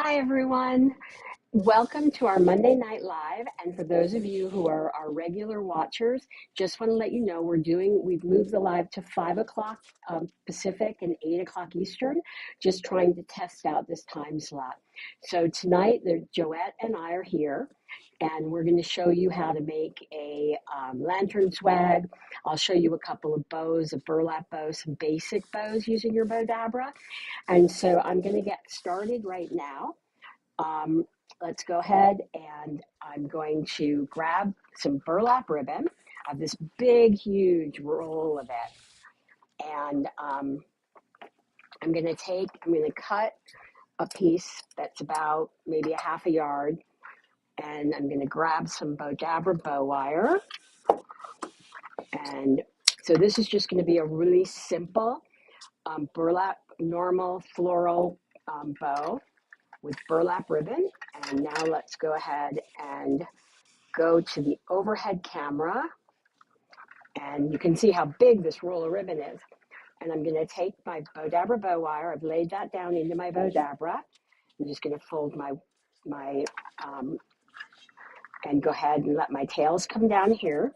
Hi, everyone. Welcome to our Monday Night Live. And for those of you who are our regular watchers, just want to let you know we've moved the live to 5 o'clock Pacific and 8 o'clock Eastern, just trying to test out this time slot. So tonight, Joette and I are here, and we're going to show you how to make a lantern swag. I'll show you a couple of bows, a burlap bow, some basic bows using your Bowdabra. And so I'm going to get started right now. Um, let's go ahead and I'm going to grab some burlap ribbon. I have this big, huge roll of it. And I'm going to cut a piece that's about maybe a half a yard. And I'm going to grab some Bowdabra bow wire. And so this is just going to be a really simple burlap, normal floral bow with burlap ribbon. And now let's go ahead and go to the overhead camera. And you can see how big this roll of ribbon is. And I'm going to take my Bowdabra bow wire. I've laid that down into my Bowdabra. I'm just going to fold my and go ahead and let my tails come down here.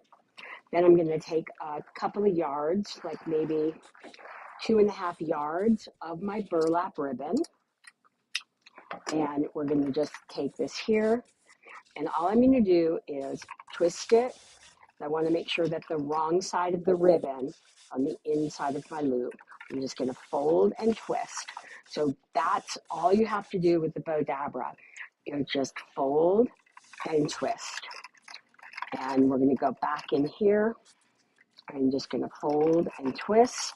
Then I'm going to take a couple of yards, like maybe 2.5 yards of my burlap ribbon. And we're going to just take this here. And all I'm going to do is twist it. I want to make sure that the wrong side of the ribbon on the inside of my loop. I'm just going to fold and twist. So that's all you have to do with the Bowdabra. You just fold and twist. And we're going to go back in here. I'm just going to fold and twist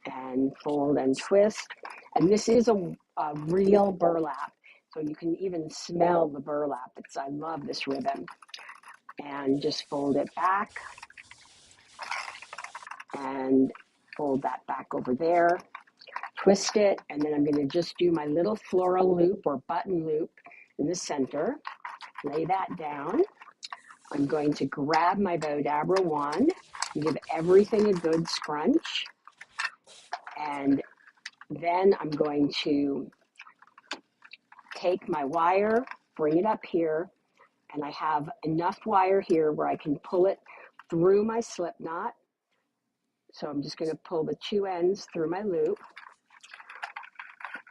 and fold and twist. And this is a real burlap. So you can even smell the burlap. I love this ribbon. And just fold it back and fold that back over there, twist it, and then I'm going to just do my little floral loop or button loop in the center, lay that down. I'm going to grab my Bowdabra wand and give everything a good scrunch, and then I'm going to take my wire, bring it up here, and I have enough wire here where I can pull it through my slip knot. So I'm just going to pull the two ends through my loop,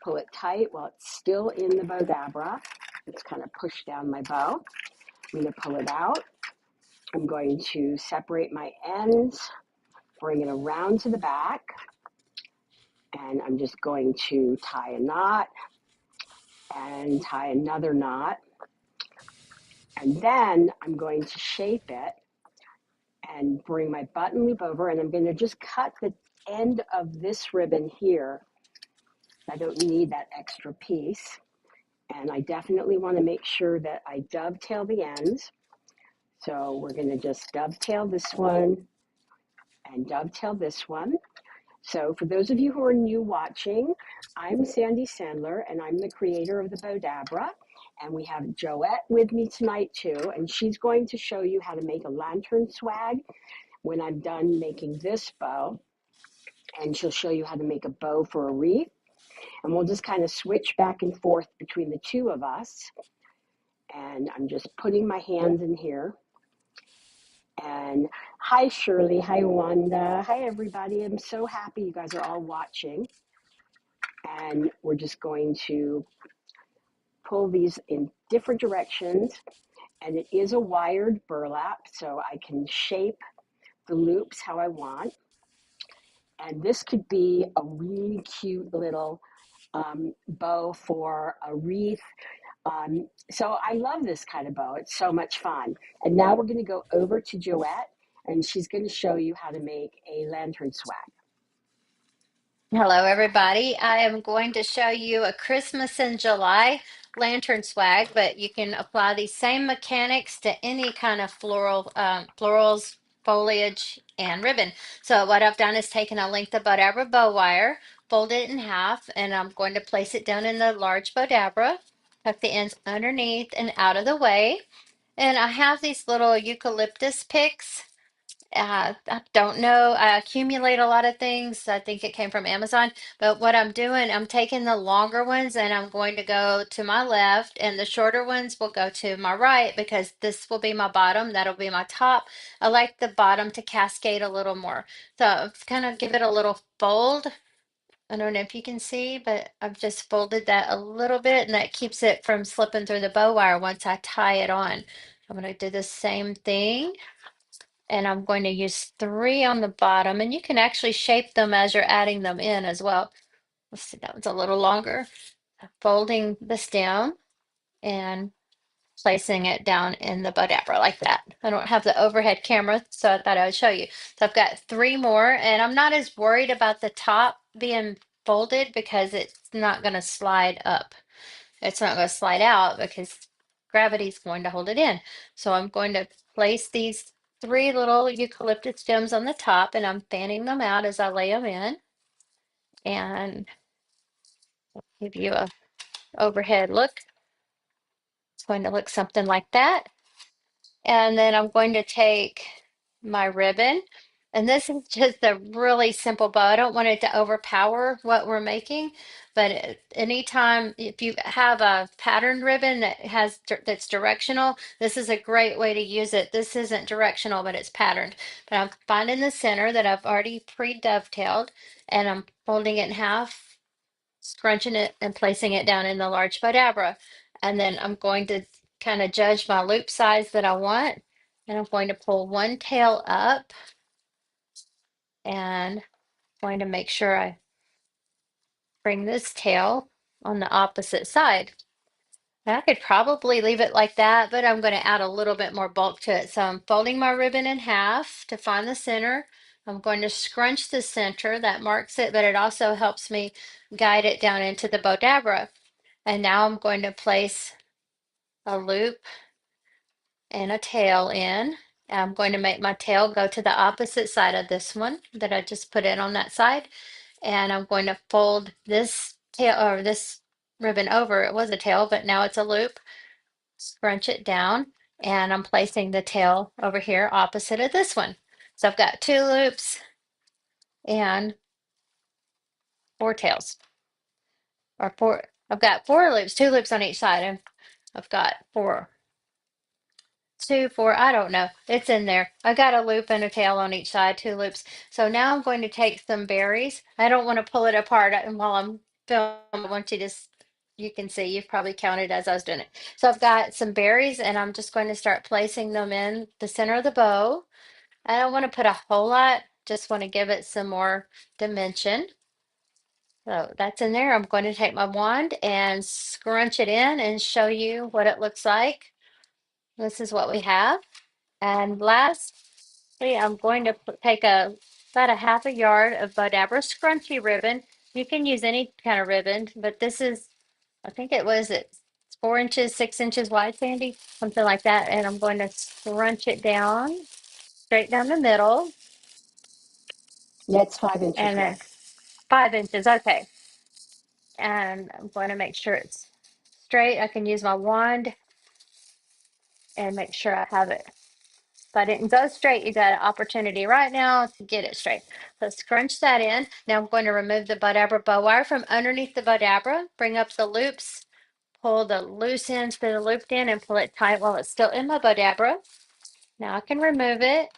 pull it tight while it's still in the Bowdabra. It's kind of push down my bow. I'm going to pull it out. I'm going to separate my ends, bring it around to the back, and I'm just going to tie a knot and tie another knot. And then I'm going to shape it and bring my button loop over, and I'm going to just cut the end of this ribbon here. I don't need that extra piece. And I definitely want to make sure that I dovetail the ends. So we're going to just dovetail this one and dovetail this one. So for those of you who are new watching, I'm Sandy Sandler, and I'm the creator of the Bowdabra. And we have Joette with me tonight too, and she's going to show you how to make a lantern swag when I'm done making this bow. And she'll show you how to make a bow for a wreath. And we'll just kind of switch back and forth between the two of us. And I'm just putting my hands in here. And hi, Shirley. Hi, Wanda. Hi, everybody. I'm so happy you guys are all watching. And we're just going to pull these in different directions. And it is a wired burlap, so I can shape the loops how I want. And this could be a really cute little bow for a wreath. So I love this kind of bow. It's so much fun. And now we're going to go over to Joette, and she's going to show you how to make a lantern swag. Hello, everybody. I am going to show you a Christmas in July lantern swag, but you can apply these same mechanics to any kind of florals, foliage, and ribbon. So what I've done is taken a length of Bowdabra bow wire, folded it in half, and I'm going to place it down in the large Bowdabra, tuck the ends underneath and out of the way. And I have these little eucalyptus picks I don't know. I accumulate a lot of things. I think it came from Amazon. But what I'm doing, I'm taking the longer ones and I'm going to go to my left, and the shorter ones will go to my right because this will be my bottom. That'll be my top. I like the bottom to cascade a little more. So I've kind of give it a little fold. I don't know if you can see, but I've just folded that a little bit and that keeps it from slipping through the bow wire once I tie it on. I'm going to do the same thing. And I'm going to use three on the bottom, and you can actually shape them as you're adding them in as well. Let's see, that was a little longer. Folding the stem and placing it down in the Bowdabra like that. I don't have the overhead camera, so I thought I would show you. So I've got three more, and I'm not as worried about the top being folded because it's not going to slide up. It's not going to slide out because gravity is going to hold it in. So I'm going to place these three little eucalyptus stems on the top, and I'm fanning them out as I lay them in, and give you a overhead look. It's going to look something like that. And then I'm going to take my ribbon. And this is just a really simple bow. I don't want it to overpower what we're making, but anytime if you have a patterned ribbon that's directional, this is a great way to use it. This isn't directional, but it's patterned. But I'm finding the center that I've already pre-dovetailed, and I'm folding it in half, scrunching it and placing it down in the large Bowdabra. And then I'm going to kind of judge my loop size that I want. And I'm going to pull one tail up and going to make sure I bring this tail on the opposite side. Now, I could probably leave it like that, but I'm going to add a little bit more bulk to it. So I'm folding my ribbon in half to find the center. I'm going to scrunch the center, that marks it, but it also helps me guide it down into the Bowdabra. And now I'm going to place a loop and a tail in. I'm going to make my tail go to the opposite side of this one that I just put in on that side. And I'm going to fold this tail or this ribbon over. It was a tail, but now it's a loop. Scrunch it down. And I'm placing the tail over here opposite of this one. So I've got two loops and four tails. Or four, I've got four loops, two loops on each side. And I've got four two, four, I don't know. It's in there. I got a loop and a tail on each side, two loops. So now I'm going to take some berries. I don't want to pull it apart and while I'm filming. I want you to, you can see, you've probably counted as I was doing it. So I've got some berries and I'm just going to start placing them in the center of the bow. I don't want to put a whole lot, just want to give it some more dimension. So that's in there. I'm going to take my wand and scrunch it in and show you what it looks like. This is what we have. And lastly, I'm going to take about a half a yard of Bowdabra scrunchy ribbon. You can use any kind of ribbon, but this is, I think it was it's 4 inches, 6 inches wide, Sandy, something like that. And I'm going to scrunch it down, straight down the middle, Yeah, it's 5 inches and then wide. 5 inches. Okay. And I'm going to make sure it's straight. I can use my wand and make sure I have it. If I didn't go straight, you got an opportunity right now to get it straight. So scrunch that in. Now I'm going to remove the Bowdabra bow wire from underneath the Bowdabra, bring up the loops, pull the loose ends to the looped end and pull it tight while it's still in my Bowdabra. Now I can remove it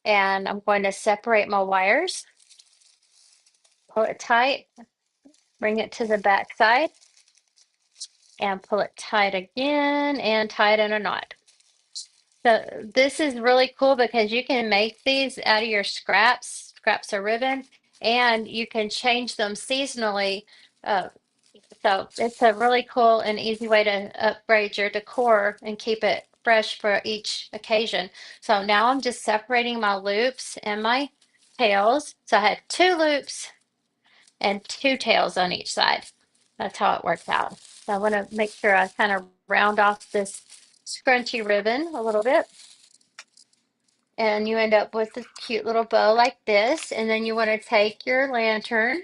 and I'm going to separate my wires, pull it tight, bring it to the back side and pull it tight again and tie it in a knot. So this is really cool because you can make these out of your scraps of ribbon, and you can change them seasonally. Uh, so it's a really cool and easy way to upgrade your decor and keep it fresh for each occasion. So now I'm just separating my loops and my tails. So I had two loops and two tails on each side. That's how it worked out. So I want to make sure I kind of round off this scrunchy ribbon a little bit. And you end up with a cute little bow like this. And then you want to take your lantern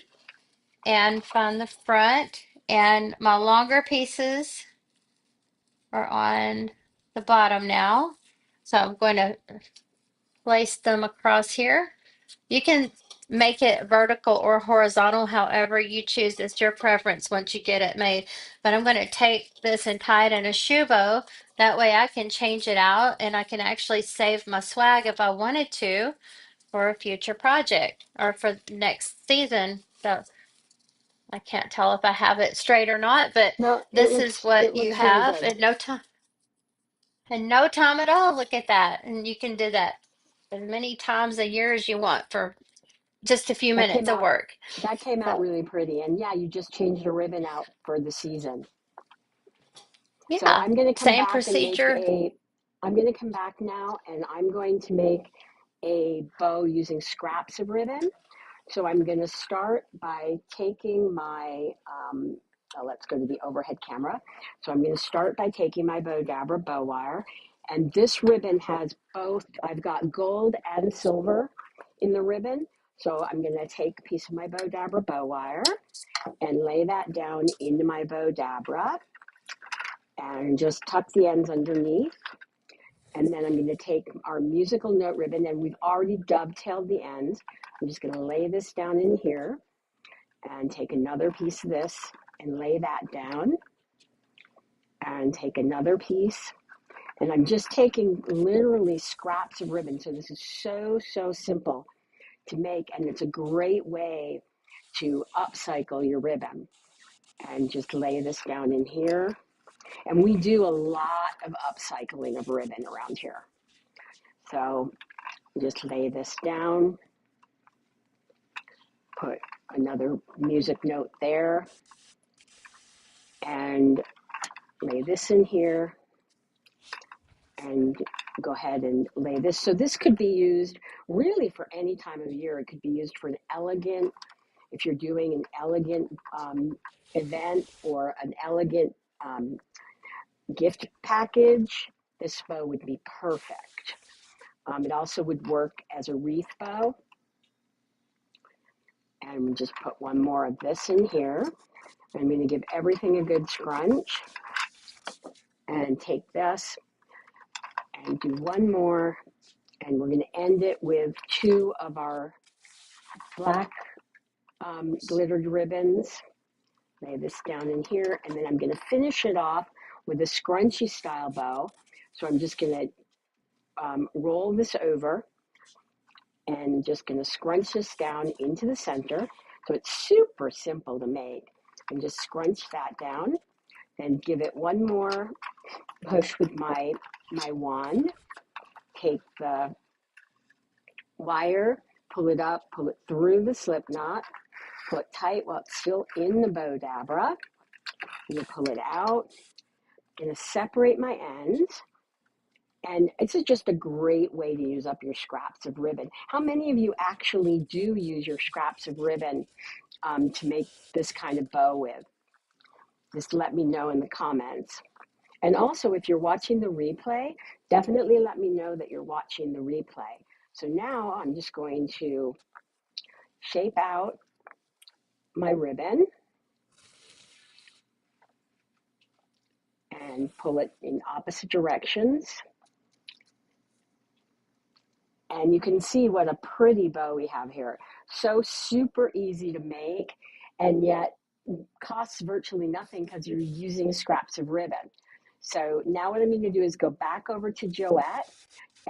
and find the front. And my longer pieces are on the bottom now. So I'm going to place them across here. You can make it vertical or horizontal, however you choose. It's your preference once you get it made. But I'm going to take this and tie it in a shoe bow. That way I can change it out and I can actually save my swag if I wanted to for a future project or for next season. So I can't tell if I have it straight or not, but No, this is what it you looks really have good. in no time. In no time at all. Look at that. And you can do that as many times a year as you want for just a few That minutes came of out work. that came out So, really pretty. And yeah, you just changed the ribbon out for the season. So yeah, I'm going to come same back and make procedure. I'm going to come back now and I'm going to make a bow using scraps of ribbon. So I'm going to start by taking my, let's go to the overhead camera. So I'm going to start by taking my Bowdabra bow wire. And this ribbon has both, I've got gold and silver in the ribbon. So I'm going to take a piece of my Bowdabra bow wire and lay that down into my Bowdabra and just tuck the ends underneath. And then I'm going to take our musical note ribbon and we've already dovetailed the ends. I'm just going to lay this down in here and take another piece of this and lay that down and take another piece. And I'm just taking literally scraps of ribbon. So this is so, so simple to make. And it's a great way to upcycle your ribbon. And just lay this down in here. And we do a lot of upcycling of ribbon around here. So just lay this down, put another music note there, and lay this in here, and go ahead and lay this. So this could be used really for any time of year. It could be used for an elegant, if you're doing an elegant event or an elegant gift package, this bow would be perfect. It also would work as a wreath bow. And just put one more of this in here. I'm going to give everything a good scrunch and take this and do one more. And we're going to end it with two of our black glittered ribbons. Lay this down in here. And then I'm going to finish it off with a scrunchy style bow. So I'm just going to roll this over and just going to scrunch this down into the center. So it's super simple to make. And just scrunch that down and give it one more push with my wand. Take the wire, pull it up, pull it through the slip knot, pull it tight while it's still in the Bowdabra. I'm going to pull it out. I'm going to separate my ends. And it's just a great way to use up your scraps of ribbon. How many of you actually do use your scraps of ribbon to make this kind of bow with? Just let me know in the comments. And also, if you're watching the replay, definitely let me know that you're watching the replay. So now I'm just going to shape out my ribbon and pull it in opposite directions. And you can see what a pretty bow we have here. So super easy to make, and yet costs virtually nothing because you're using scraps of ribbon. So now what I'm going to do is go back over to Joette,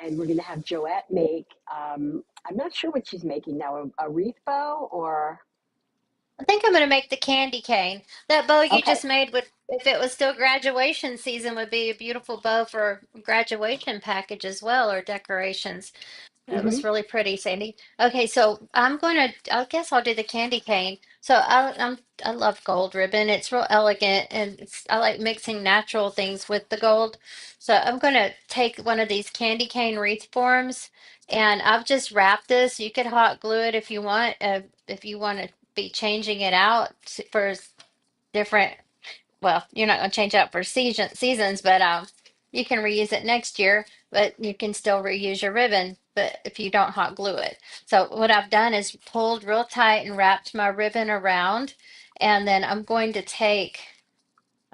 and we're going to have Joette make, I'm not sure what she's making now, a wreath bow or, I think I'm going to make the candy cane. That bow you okay. just made would, if it was still graduation season, would be a beautiful bow for a graduation package as well or decorations. That Mm-hmm. was really pretty, Sandy. Okay, so I'm going to, I guess I'll do the candy cane. So I love gold ribbon. It's real elegant and I like mixing natural things with the gold. So I'm going to take one of these candy cane wreath forms and I've just wrapped this. You could hot glue it if you want to be changing it out for different, well, you're not going to change out for seasons, but you can reuse it next year, but you can still reuse your ribbon, but if you don't hot glue it. So what I've done is pulled real tight and wrapped my ribbon around, and then I'm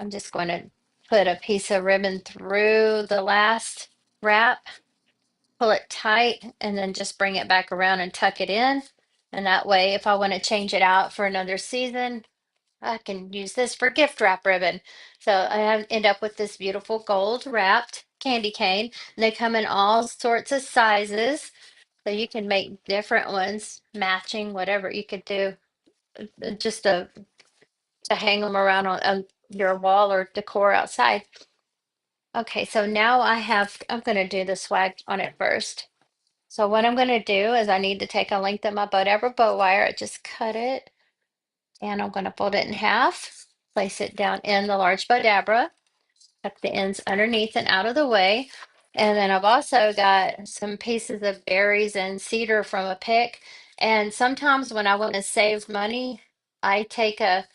just going to put a piece of ribbon through the last wrap pull it tight, and then just bring it back around and tuck it in. And that way, if I want to change it out for another season, I can use this for gift wrap ribbon. So end up with this beautiful gold wrapped candy cane. And they come in all sorts of sizes. So you can make different ones matching whatever you could do just to hang them around on your wall or decor outside. Okay, so now I'm going to do the swag on it first. So what I'm going to do is I need to take a length of my Bowdabra bow wire. I just cut it and I'm going to fold it in half, place it down in the large Bowdabra, tuck the ends underneath and out of the way. And then I've also got some pieces of berries and cedar from a pick. And sometimes when I want to save money, I take a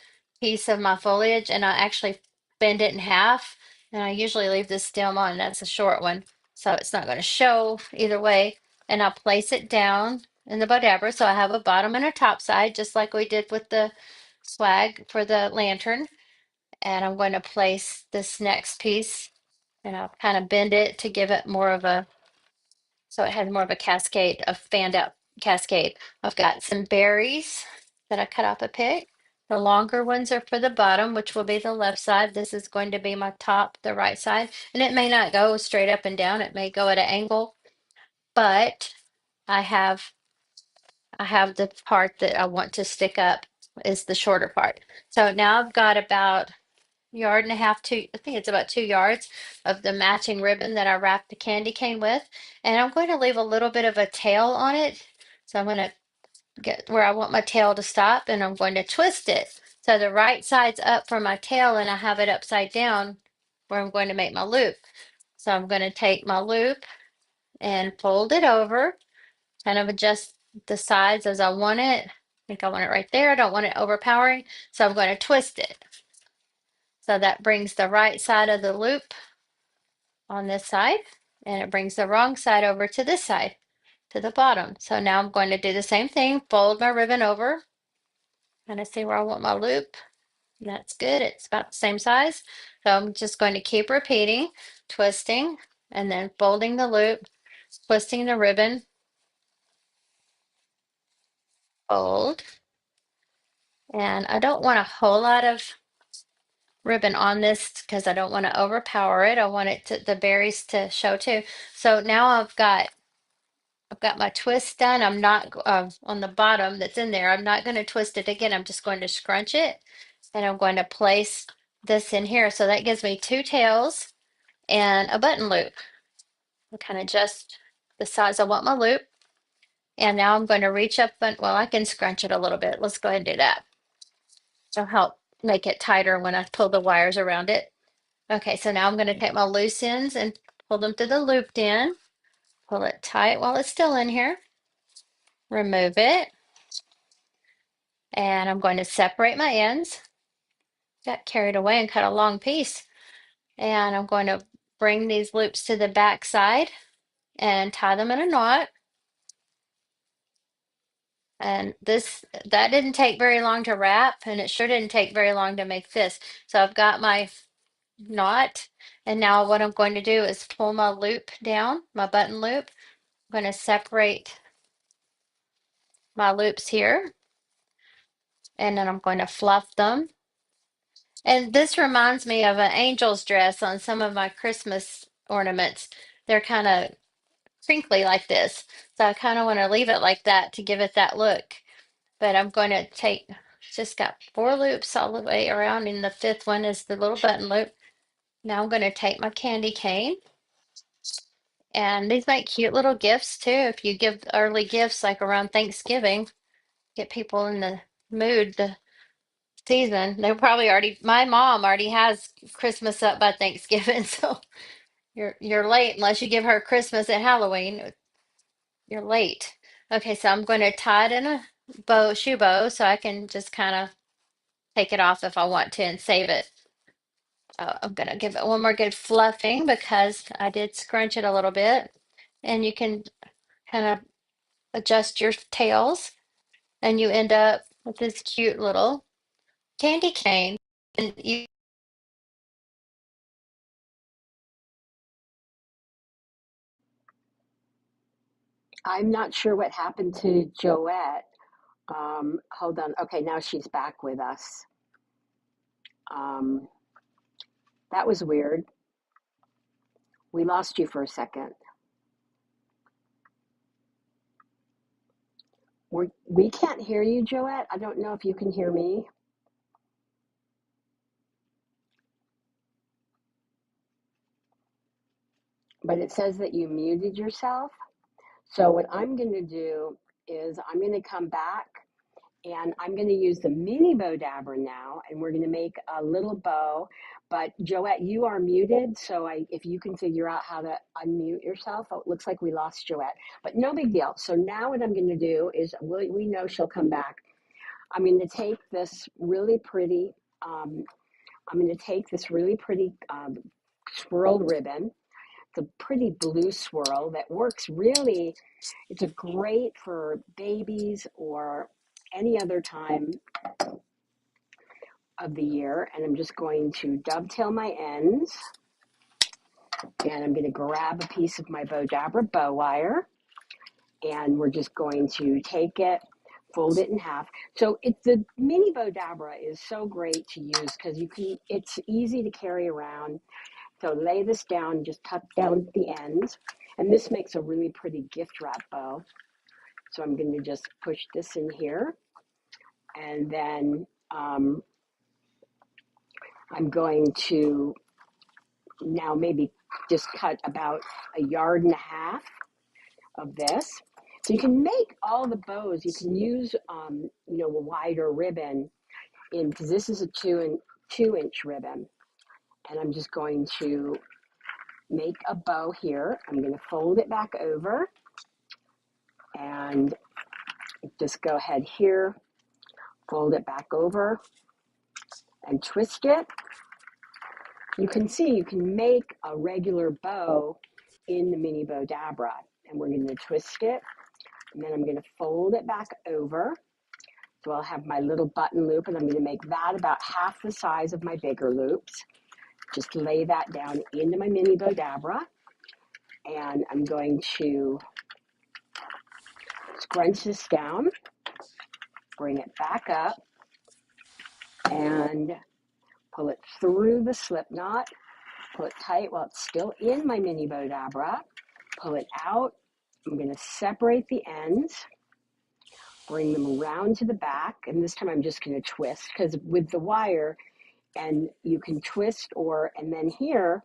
piece of my foliage and I actually bend it in half. And I usually leave this stem on, that's a short one. So it's not going to show either way. And I'll place it down in the Bowdabra. So I have a bottom and a top side, just like we did with the swag for the lantern. And I'm going to place this next piece and I'll kind of bend it to give it more of a, so it has more of a cascade, a fanned out cascade. I've got some berries that I cut off a pick. The longer ones are for the bottom, which will be the left side. This is going to be my top, the right side. And it may not go straight up and down. It may go at an angle, but I have I have the part that I want to stick up is the shorter part. So now I've got about yard and a half to, I think it's about 2 yards of the matching ribbon that I wrapped the candy cane with. And I'm going to leave a little bit of a tail on it. So I'm going to get where I want my tail to stop and I'm going to twist it. So the right side's up for my tail and I have it upside down where I'm going to make my loop. So I'm going to take my loop and fold it over, kind of adjust the sides as I want it. I think I want it right there. I don't want it overpowering. So I'm going to twist it. So that brings the right side of the loop on this side, and it brings the wrong side over to this side, to the bottom. So now I'm going to do the same thing, fold my ribbon over, kind of see where I want my loop. That's good, it's about the same size. So I'm just going to keep repeating, twisting, and then folding the loop, twisting the ribbon, fold. And I don't want a whole lot of ribbon on this because I don't want to overpower it. I want it to, the berries to show too. So now I've got my twist done. I'm not on the bottom that's in there. I'm not going to twist it again. I'm just going to scrunch it and I'm going to place this in here. So that gives me two tails and a button loop. I kind of adjust the size I want my loop. And now I'm going to reach up and, well, I can scrunch it a little bit. Let's go ahead and do that. It'll help make it tighter when I pull the wires around it. Okay, so now I'm going to take my loose ends and pull them through the looped end. Pull it tight while it's still in here. Remove it. And I'm going to separate my ends. Got carried away and cut a long piece. And I'm going to bring these loops to the back side and tie them in a knot. And that didn't take very long to wrap, and it sure didn't take very long to make this. So I've got my knot, and now what I'm going to do is pull my loop down, my button loop. I'm going to separate my loops here, and then I'm going to fluff them. And this reminds me of an angel's dress on some of my Christmas ornaments. They're kind of crinkly like this. So I kind of want to leave it like that to give it that look. But I'm going to take, just got 4 loops all the way around, and the fifth one is the little button loop. Now I'm going to take my candy cane. And these make cute little gifts too. If you give early gifts like around Thanksgiving, get people in the mood to season. They're probably already, my mom already has Christmas up by Thanksgiving, so you're late unless you give her Christmas at Halloween. You're late. Okay, so I'm going to tie it in a shoe bow so I can just kind of take it off if I want to and save it. I'm going to give it one more good fluffing because I did scrunch it a little bit. And you can kind of adjust your tails and you end up with this cute little candy cane. And you I'm not sure what happened to Joette. Hold on. Okay, now she's back with us. Um, that was weird. We lost you for a second. We can't hear you, Joette. I don't know if you can hear me, but it says that you muted yourself. So what I'm going to do is I'm going to come back and I'm going to use the mini Bowdabra now, and we're going to make a little bow. But Joette, you are muted, so if you can figure out how to unmute yourself. Oh, it looks like we lost Joette, but no big deal. So now what I'm going to do is we know she'll come back. I'm going to take this really pretty. I'm going to take this really pretty swirled ribbon. It's a pretty blue swirl that works really. It's a great for babies or any other time of the year. And I'm just going to dovetail my ends, and I'm going to grab a piece of my Bowdabra bow wire, and we're just going to take it, fold it in half. So the mini Bowdabra is so great to use because it's easy to carry around. So lay this down, just tuck down the ends, and this makes a really pretty gift wrap bow. So I'm going to just push this in here, and then I'm going to now maybe just cut about 1.5 yards of this. So you can make all the bows. You can use, a wider ribbon because this is a 2-inch ribbon. And I'm just going to make a bow here. I'm going to fold it back over and just go ahead here, fold it back over and twist it. You can see you can make a regular bow in the mini Bowdabra, and we're going to twist it, and then I'm going to fold it back over. So I'll have my little button loop, and I'm going to make that about half the size of my bigger loops. Just lay that down into my mini Bowdabra, and I'm going to scrunch this down, bring it back up, and pull it through the slip knot, pull it tight while it's still in my mini Bowdabra, pull it out. I'm going to separate the ends, bring them around to the back, and this time I'm just going to twist because with the wire, and you can twist and then here,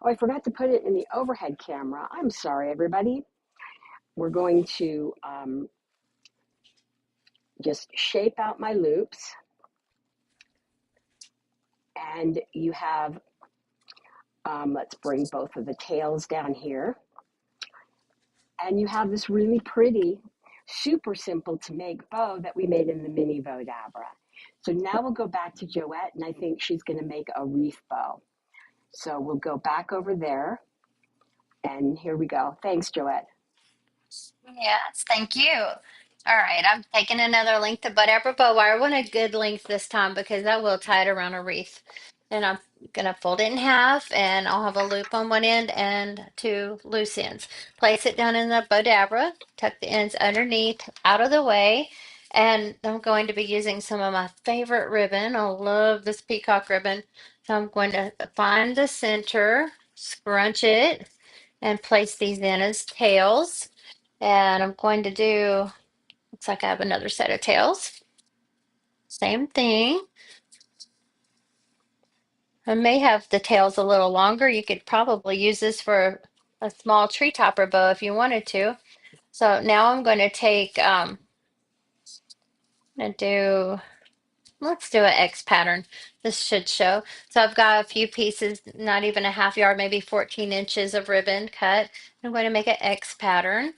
oh, I forgot to put it in the overhead camera. I'm sorry, everybody. We're going to just shape out my loops, and you have, let's bring both of the tails down here, and you have this really pretty, super simple to make bow that we made in the mini Bowdabra. So now we'll go back to Joette, and I think she's going to make a wreath bow. So we'll go back over there, and here we go. Thanks, Joette. Yes, thank you. All right, I'm taking another length of Bowdabra bow wire. I want a good length this time because I will tie it around a wreath. And I'm gonna fold it in half, and I'll have a loop on one end and two loose ends. Place it down in the Bowdabra, tuck the ends underneath, out of the way. And I'm going to be using some of my favorite ribbon. I love this peacock ribbon. So I'm going to find the center, scrunch it, and place these in as tails. And I'm going to do, looks like I have another set of tails. Same thing. I may have the tails a little longer. You could probably use this for a small tree topper bow if you wanted to. So now I'm going to take, I'm going to do, let's do an X pattern. This should show. So I've got a few pieces, not even a half yard, maybe 14 inches of ribbon cut. I'm going to make an X pattern.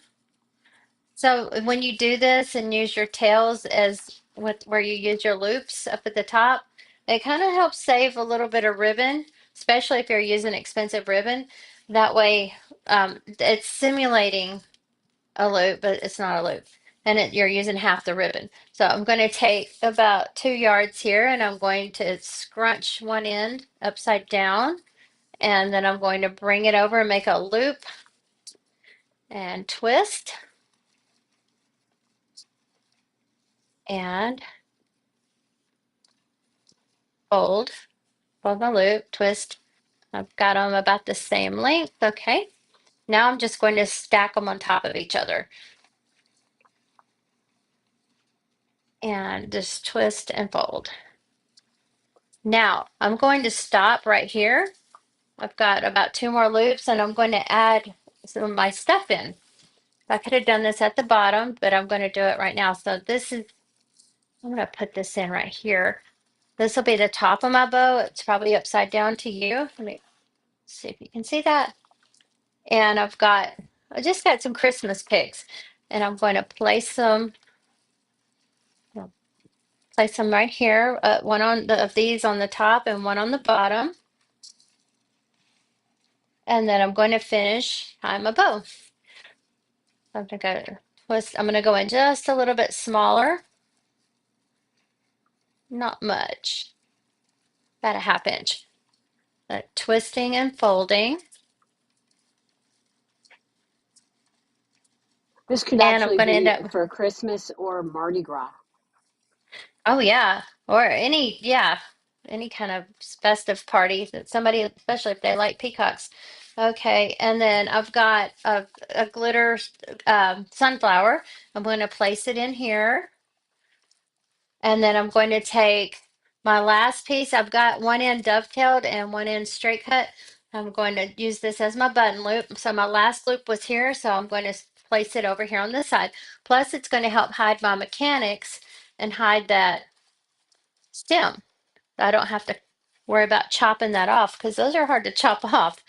So when you do this and use your tails as where you use your loops up at the top, it kind of helps save a little bit of ribbon, especially if you're using expensive ribbon. That way, it's simulating a loop, but it's not a loop, and you're using half the ribbon. So I'm going to take about 2 yards here, and I'm going to scrunch one end upside down, and then I'm going to bring it over and make a loop and twist. and fold my loop, twist. I've got them about the same length. Okay. Now I'm just going to stack them on top of each other and just twist and fold. Now I'm going to stop right here. I've got about 2 more loops and I'm going to add some of my stuff in. I could have done this at the bottom, but I'm going to do it right now. So this is, I'm going to put this in right here. This will be the top of my bow. It's probably upside down to you. Let me see if you can see that. And I just got some Christmas picks and I'm going to place them right here. One of these on the top and one on the bottom. And then I'm going to finish tying my bow. I'm going to go in just a little bit smaller. Not much. About a 1/2 inch. Twisting and folding. This could And I'm actually going to end be up, for Christmas or Mardi Gras. oh yeah, or any kind of festive party that somebody, especially if they like peacocks. Okay, and then I've got a glitter sunflower. I'm going to place it in here. And then I'm going to take my last piece. I've got one end dovetailed and one end straight cut. I'm going to use this as my button loop. So my last loop was here, so I'm going to place it over here on this side. Plus it's going to help hide my mechanics and hide that stem. I don't have to worry about chopping that off because those are hard to chop off.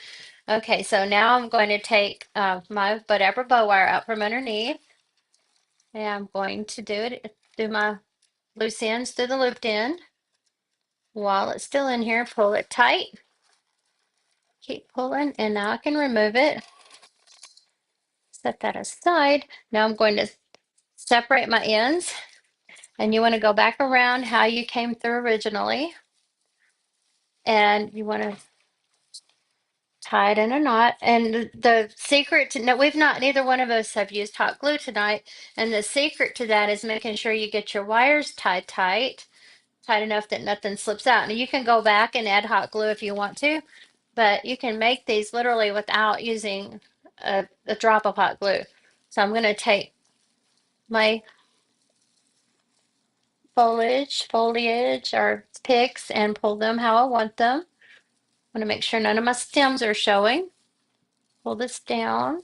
Okay, so now I'm going to take my Bowdabra bow wire out from underneath, and I'm going to do my loose ends through the looped end. While it's still in here, pull it tight. Keep pulling, and now I can remove it. Set that aside. Now I'm going to separate my ends, and you want to go back around how you came through originally, and you want to tie it in a knot. And the secret to, no, neither one of us have used hot glue tonight, and the secret to that is making sure you get your wires tied tight enough that nothing slips out. And you can go back and add hot glue if you want to, but you can make these literally without using a drop of hot glue. So I'm going to take my foliage or picks and pull them how I want them. I want to make sure none of my stems are showing. Pull this down,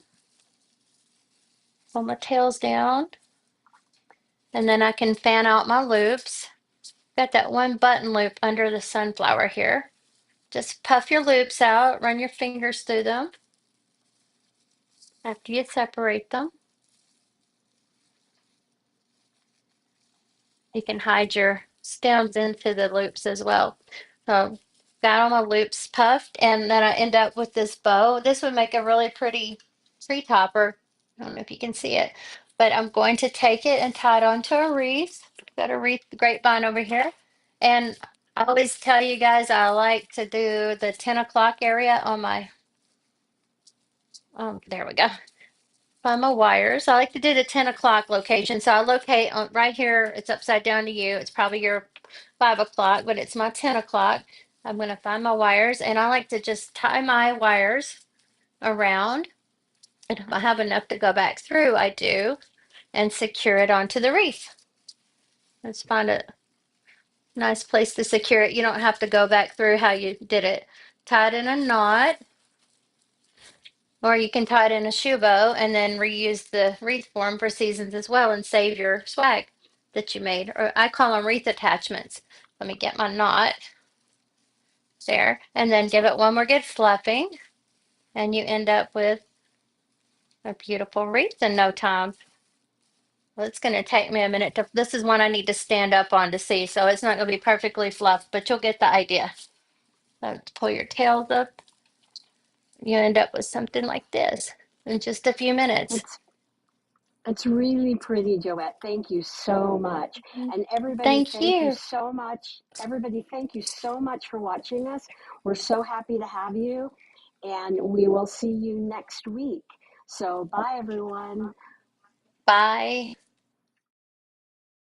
pull my tails down, and then I can fan out my loops. Got that one button loop under the sunflower here. Just puff your loops out, run your fingers through them after you separate them. You can hide your stems into the loops as well. So got all my loops puffed, and then I end up with this bow. This would make a really pretty tree topper. I don't know if you can see it, but I'm going to take it and tie it onto a wreath. Got a wreath grapevine over here. And I always tell you guys I like to do the 10 o'clock area on my, there we go. Find my wires. I like to do the 10 o'clock location. So I locate on right here. It's upside down to you. It's probably your 5 o'clock, but it's my 10 o'clock. I'm going to find my wires, and I like to just tie my wires around. And if I have enough to go back through, I do, and secure it onto the wreath. Let's find a nice place to secure it. You don't have to go back through how you did it. Tie it in a knot. Or you can tie it in a shoe bow and then reuse the wreath form for seasons as well and save your swag that you made. Or I call them wreath attachments. Let me get my knot there and then give it one more good fluffing. And you end up with a beautiful wreath in no time. Well, it's going to take me a minute to, this is one I need to stand up on to see. So it's not going to be perfectly fluffed, but you'll get the idea. So pull your tails up. You end up with something like this in just a few minutes. It's it's really pretty, Joette. Thank you so much. And everybody, Thank thank you you. so much. Everybody, thank you so much for watching us. We're so happy to have you, and we will see you next week. So, bye, everyone. Bye.